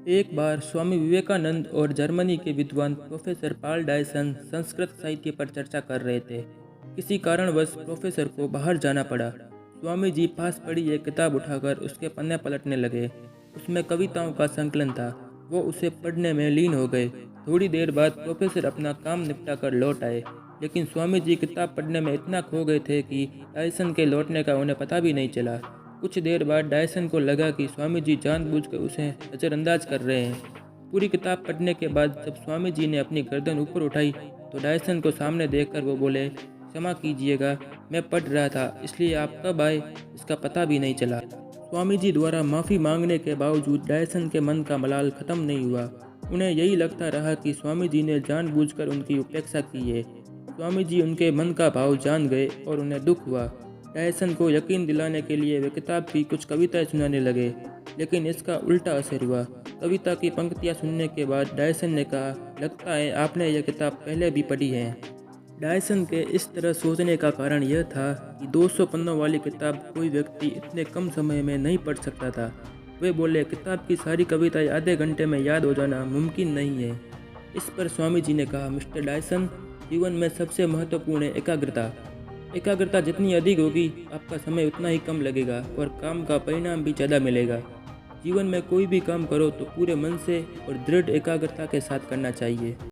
एक बार स्वामी विवेकानंद और जर्मनी के विद्वान प्रोफेसर पाल डायसन संस्कृत साहित्य पर चर्चा कर रहे थे। किसी कारणवश प्रोफेसर को बाहर जाना पड़ा। स्वामी जी पास पड़ी एक किताब उठाकर उसके पन्ने पलटने लगे। उसमें कविताओं का संकलन था। वो उसे पढ़ने में लीन हो गए। थोड़ी देर बाद प्रोफेसर अपना काम निपटा कर लौट आए, लेकिन स्वामी जी किताब पढ़ने में इतना खो गए थे कि डायसन के लौटने का उन्हें पता भी नहीं चला। कुछ देर बाद डायसन को लगा कि स्वामी जी जानबूझकर उसे नज़रअंदाज कर रहे हैं। पूरी किताब पढ़ने के बाद जब स्वामी जी ने अपनी गर्दन ऊपर उठाई तो डायसन को सामने देखकर वो बोले, क्षमा कीजिएगा, मैं पढ़ रहा था, इसलिए आप कब आए इसका पता भी नहीं चला। स्वामी जी द्वारा माफ़ी मांगने के बावजूद डायसन के मन का मलाल खत्म नहीं हुआ। उन्हें यही लगता रहा कि स्वामी जी ने जानबूझकर उनकी उपेक्षा की है। स्वामी जी उनके मन का भाव जान गए और उन्हें दुख हुआ। डायसन को यकीन दिलाने के लिए वे किताब की कुछ कविताएं सुनाने लगे, लेकिन इसका उल्टा असर हुआ। कविता की पंक्तियां सुनने के बाद डायसन ने कहा, लगता है आपने यह किताब पहले भी पढ़ी है। डायसन के इस तरह सोचने का कारण यह था कि 200 पन्नों वाली किताब कोई व्यक्ति इतने कम समय में नहीं पढ़ सकता था। वे बोले, किताब की सारी कविताएं आधे घंटे में याद हो जाना मुमकिन नहीं है। इस पर स्वामी जी ने कहा, मिस्टर डायसन, जीवन में सबसे महत्वपूर्ण है एकाग्रता। एकाग्रता जितनी अधिक होगी आपका समय उतना ही कम लगेगा और काम का परिणाम भी ज़्यादा मिलेगा। जीवन में कोई भी काम करो तो पूरे मन से और दृढ़ एकाग्रता के साथ करना चाहिए।